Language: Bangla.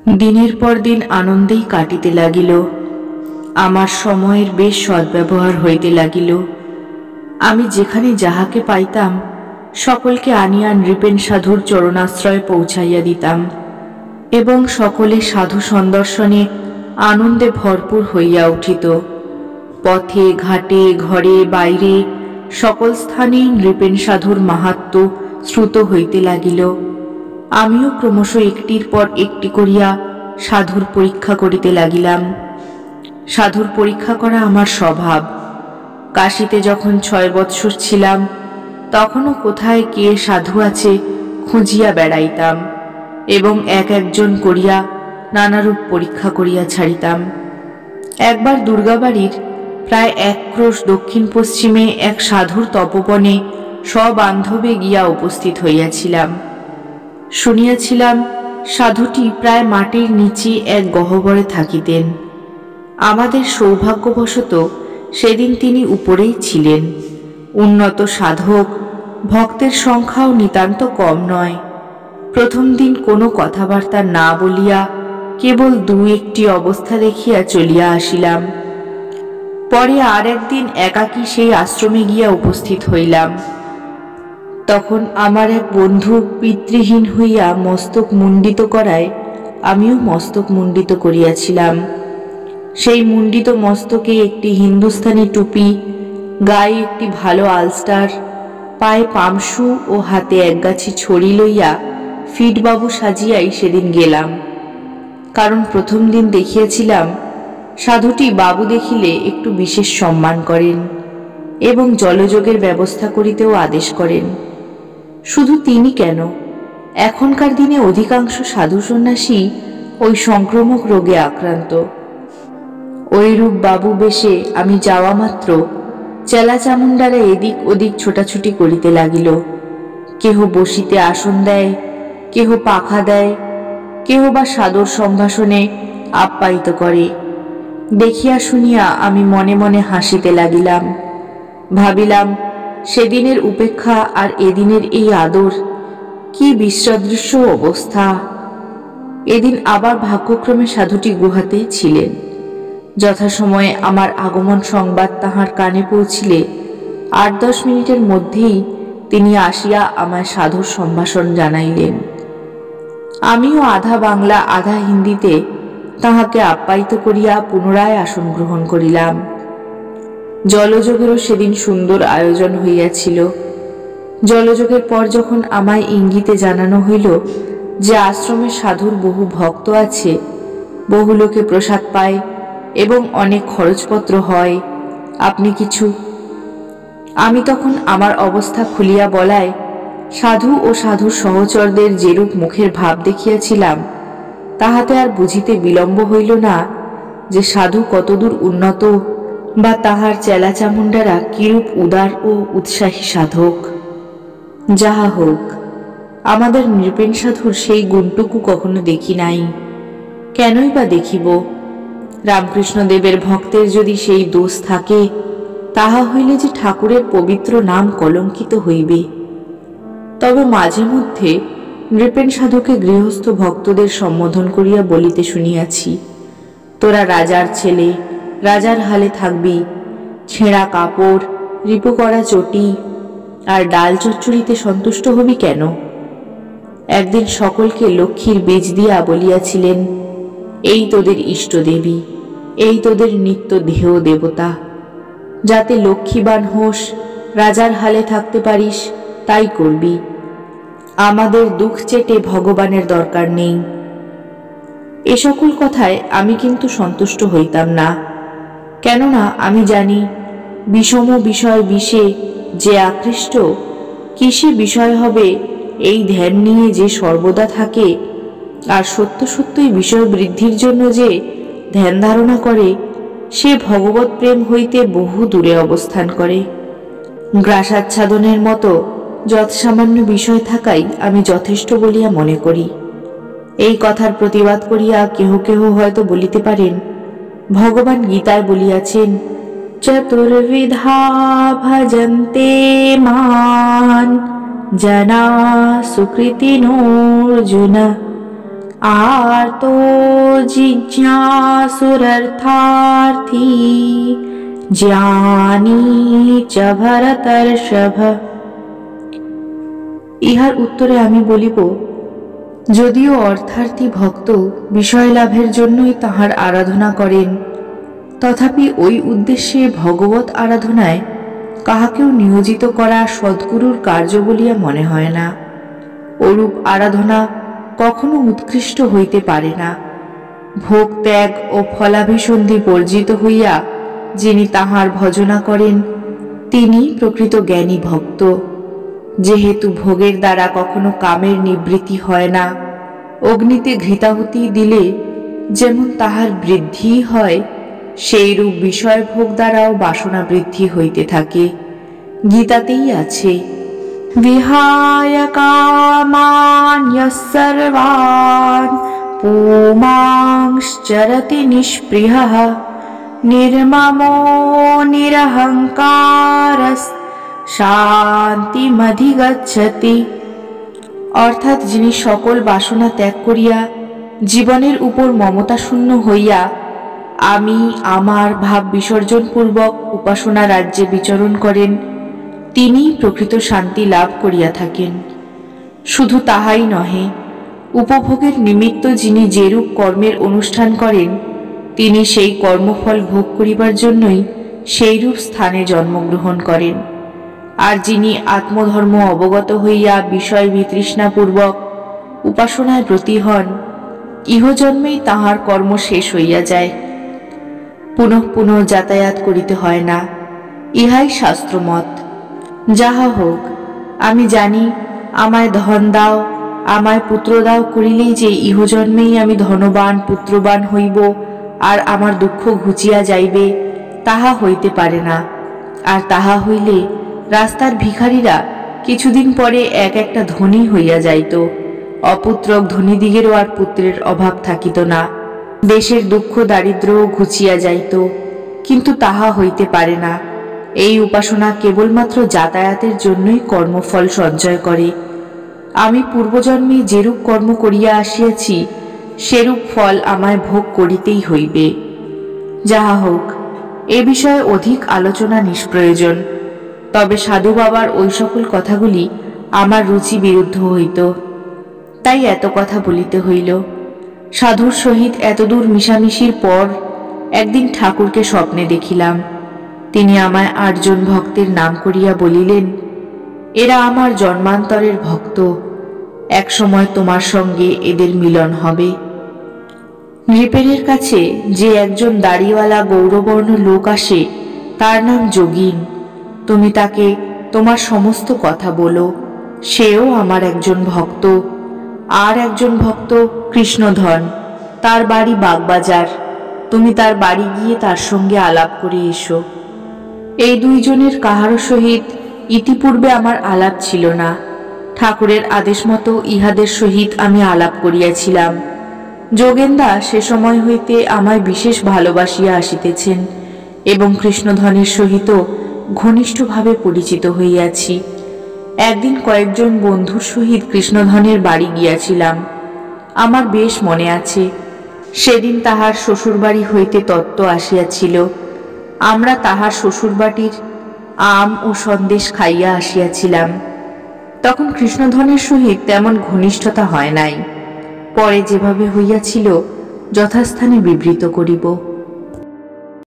দিনের পর দিন আনন্দেই কাটিতে লাগিল। আমার সময়ের বেশ সদ্ব্যবহার হইতে লাগিল। আমি যেখানে যাহাকে পাইতাম সকলকে আনিয়া নৃপেন সাধুর চরণাশ্রয়ে পৌঁছাইয়া দিতাম এবং সকলে সাধু সন্দর্শনে আনন্দে ভরপুর হইয়া উঠিত। পথে ঘাটে ঘরে বাইরে সকল স্থানেই নৃপেন সাধুর মাহাত্ম্য শ্রুত হইতে লাগিল। আমিও ক্রমশ একটির পর একটি করিয়া সাধুর পরীক্ষা করিতে লাগিলাম। সাধুর পরীক্ষা করা আমার স্বভাব। কাশীতে যখন 6 বৎসর ছিলাম তখনও কোথায় কে সাধু আছে খুঁজিয়া বেড়াইতাম এবং এক একজন করিয়া নানারূপ পরীক্ষা করিয়া ছাড়িতাম। একবার দুর্গাবাড়ির প্রায় 1 ক্রোশ দক্ষিণ পশ্চিমে এক সাধুর তপবনে সবান্ধবে গিয়া উপস্থিত হইয়াছিলাম। শুনিয়াছিলাম সাধুটি প্রায় মাটির নিচে এক গহ্বরে থাকিতেন। আমাদের সৌভাগ্যবশত সেদিন তিনি উপরেই ছিলেন। উন্নত সাধক, ভক্তের সংখ্যাও নিতান্ত কম নয়। প্রথম দিন কোনো কথাবার্তা না বলিয়া কেবল 2-1টি অবস্থা দেখিয়া চলিয়া আসিলাম। পরে আর একদিন একাকী সেই আশ্রমে গিয়া উপস্থিত হইলাম। তখন আমার এক বন্ধু পিতৃহীন হইয়া মস্তক মুণ্ডিত করায় আমিও মস্তক মুণ্ডিত করিয়াছিলাম। সেই মুণ্ডিত মস্তকে একটি হিন্দুস্তানি টুপি, গায়ে একটি ভালো আলস্টার, পায়ে পামসু ও হাতে একগাছি ছড়ি লইয়া ফিটবাবু সাজিয়াই সেদিন গেলাম। কারণ প্রথম দিন দেখিয়াছিলাম সাধুটি বাবু দেখিলে একটু বিশেষ সম্মান করেন এবং জলযোগের ব্যবস্থা করিতেও আদেশ করেন। শুধু তিনি কেন, এখনকার দিনে অধিকাংশ সাধু সন্ন্যাসী ওই সংক্রমক রোগে আক্রান্ত। ওইরূপ বাবু বেশে আমি যাওয়া মাত্র চেলা চামুন্ডারা এদিক ওদিক ছোটাছুটি করিতে লাগিল। কেহ বসিতে আসন দেয়, কেহ পাখা দেয়, কেহ বা সাদর সম্ভাষণে আপ্যায়িত করে। দেখিয়া শুনিয়া আমি মনে মনে হাসিতে লাগিলাম। ভাবিলাম, সেদিনের উপেক্ষা আর এদিনের এই আদর, কি বিসদৃশ্য অবস্থা। এদিন আবার ভাগ্যক্রমে সাধুটি গুহাতেই ছিলেন। যথাসময়ে আমার আগমন সংবাদ তাহার কানে পৌঁছিলে 8-10 মিনিটের মধ্যেই তিনি আসিয়া আমায় সাধুর সম্ভাষণ জানাইলেন। আমিও আধা বাংলা আধা হিন্দিতে তাহাকে আপ্যায়িত করিয়া পুনরায় আসন গ্রহণ করিলাম। জলযোগেরও সেদিন সুন্দর আয়োজন হইয়াছিল। জলযোগের পর যখন আমায় ইঙ্গিতে জানানো হইল যে আশ্রমে সাধুর বহু ভক্ত আছে, বহু লোকে প্রসাদ পায় এবং অনেক খরচপত্র হয়, আপনি কিছু। আমি তখন আমার অবস্থা খুলিয়া বলায় সাধু ও সাধুর সহচরদের যেরূপ মুখের ভাব দেখিয়াছিলাম তাহাতে আর বুঝিতে বিলম্ব হইল না যে সাধু কতদূর উন্নত বা তাহার চেলা চামুন্ডারা কিরূপ উদার ও উৎসাহী সাধক। যাহা হোক, আমাদের নৃপেন সাধুর সেই গুণটুকু কখনো দেখি নাই, কেনই বা দেখিব? রামকৃষ্ণদেবের ভক্তের যদি সেই দোষ থাকে তাহা হইলে যে ঠাকুরের পবিত্র নাম কলঙ্কিত হইবে। তবে মাঝে মধ্যে নৃপেন সাধুকে গৃহস্থ ভক্তদের সম্বোধন করিয়া বলিতে শুনিয়াছি, তোরা রাজার ছেলে, রাজার হালে থাকবি, ছেঁড়া কাপড়, রিপো করা চটি আর ডাল চচ্চড়িতে সন্তুষ্ট হবি কেন? একদিন সকলকে লক্ষ্মীর বীজ দিয়া বলিয়াছিলেন, এই তোদের ইষ্টদেবী, এই তোদের নিত্য দেহ দেবতা। যাতে লক্ষ্মীবান হোস, রাজার হালে থাকতে পারিস, তাই করবি। আমাদের দুঃখ চেটে ভগবানের দরকার নেই। এ সকল কথায় আমি কিন্তু সন্তুষ্ট হইতাম না। কেননা আমি জানি বিষম বিষয় বিষে যে আকৃষ্ট, কিসে বিষয় হবে এই ধ্যান নিয়ে যে সর্বদা থাকে, আর সত্য সত্যই বিষয় বৃদ্ধির জন্য যে ধ্যান ধারণা করে, সে ভগবত প্রেম হইতে বহু দূরে অবস্থান করে। গ্রাসাচ্ছাদনের মতো যৎসামান্য বিষয় থাকাই আমি যথেষ্ট বলিয়া মনে করি। এই কথার প্রতিবাদ করিয়া কেহ কেহ হয়তো বলিতে পারেন, ভগবান গীতায় বলিয়াছেন, চতুর্বিধা ভজন্তে মান জনা সুকৃতিনো অর্জুন। आर्तो जिज्ञासुरर्थार्थी জ্ঞানী চ ভরতর্ষভ। ইহার উত্তরে আমি বলিব, যদিও অর্থার্থী ভক্ত বিষয় লাভের জন্যই তাহার আরাধনা করেন, তথাপি ওই উদ্দেশ্যে ভগবত আরাধনায় কাহাকেও নিয়োজিত করা সদ্গুরুর কার্য বলিয়া মনে হয় না। ওরূপ আরাধনা কখনো উৎকৃষ্ট হইতে পারে না। ভোগ ত্যাগ ও ফলাভিসন্ধি বর্জিত হইয়া যিনি তাহার ভজনা করেন, তিনি প্রকৃত জ্ঞানী ভক্ত। যেহেতু ভোগের দ্বারা কখনো কামের নিবৃত্তি হয় না, অগ্নিতে ঘৃতাহুতি দিলে যেমন তাহার বৃদ্ধি হয়, সেইরূপ বিষয় ভোগ দ্বারাও বাসনা বৃদ্ধি হইতে থাকে। গীতাতেই আছে, বিহায় কামান সর্বান পুমাংশ্চরতি নিষ্পৃহঃ নির্মমো নিরহংকারস শান্তিমধিগচ্ছতি। অর্থাৎ যিনি সকল বাসনা ত্যাগ করিয়া জীবনের উপর মমতা শূন্য হইয়া আমি আমার ভাব বিসর্জন পূর্বক উপাসনা রাজ্যে বিচরণ করেন, তিনিই প্রকৃত শান্তি লাভ করিয়া থাকেন। শুধু তাহাই নহে, উপভোগের নিমিত্ত যিনি যেরূপ কর্মের অনুষ্ঠান করেন, তিনি সেই কর্মফল ভোগ করিবার জন্যই সেইরূপ স্থানে জন্মগ্রহণ করেন। আর যিনি আত্মধর্ম অবগত হইয়া বিষয় বিতৃষ্ণাপূর্বক উপাসনায় ব্রতী হন, ইহজন্মেই তাহার কর্ম শেষ হইয়া যায়, পুনঃ পুনঃ যাতায়াত করিতে হয় না। ইহাই শাস্ত্রমত। যাহা হোক, আমি জানি আমায় ধন দাও, আমায় পুত্র দাও করিলেই যে ইহজন্মেই আমি ধনবান পুত্রবান হইব আর আমার দুঃখ ঘুচিয়া যাইবে, তাহা হইতে পারে না। আর তাহা হইলে রাস্তার ভিখারীরা কিছুদিন পরে এক একটা ধনী হইয়া যাইত, অপুত্রক ধনীদিগেরও আর পুত্রের অভাব থাকিত না, দেশের দুঃখ দারিদ্র্যও ঘুচিয়া যাইত। কিন্তু তাহা হইতে পারে না। এই উপাসনা কেবলমাত্র যাতায়াতের জন্যই কর্মফল সঞ্চয় করে। আমি পূর্বজন্মে যেরূপ কর্ম করিয়া আসিয়াছি, সেরূপ ফল আমায় ভোগ করিতেই হইবে। যাহা হোক, এ বিষয়ে অধিক আলোচনা নিষ্প্রয়োজন। তবে সাধু বাবার ওই সকল কথাগুলি আমার রুচি বিরুদ্ধ হইত, তাই এত কথা বলিতে হইল। সাধুর সহিত এতদূর মিশামিশির পর একদিন ঠাকুরকে স্বপ্নে দেখিলাম। তিনি আমায় 8 জন ভক্তের নাম করিয়া বলিলেন, এরা আমার জন্মান্তরের ভক্ত, এক সময় তোমার সঙ্গে এদের মিলন হবে। নৃপেনের কাছে যে একজন দাড়িওয়ালা গৌরবর্ণ লোক আসে, তার নাম যোগীন। তুমি তাকে তোমার সমস্ত কথা বলো, সেও আমার একজন ভক্ত। আর একজন ভক্ত কৃষ্ণধন, তার বাড়ি বাগবাজার। তুমি তার বাড়ি গিয়ে তার সঙ্গে আলাপ করে এসো। এই 2 জনের কাহারও সহিত ইতিপূর্বে আমার আলাপ ছিল না। ঠাকুরের আদেশ মতো ইহাদের সহিত আমি আলাপ করিয়াছিলাম। যোগেন্দা সে সময় হইতে আমায় বিশেষ ভালোবাসিয়া আসিতেছেন এবং কৃষ্ণধনের সহিত ঘনিষ্ঠভাবে পরিচিত হইয়াছি। একদিন কয়েকজন বন্ধুর সহিত কৃষ্ণধনের বাড়ি গিয়াছিলাম। আমার বেশ মনে আছে, সেদিন তাহার শ্বশুরবাড়ি হইতে তত্ত্ব আসিয়াছিল। আমরা তাহার শ্বশুরবাড়ির আম ও সন্দেশ খাইয়া আসিয়াছিলাম। তখন কৃষ্ণধনের সহিত তেমন ঘনিষ্ঠতা হয় নাই। পরে যেভাবে হইয়াছিল যথাস্থানে বিবৃত করিব।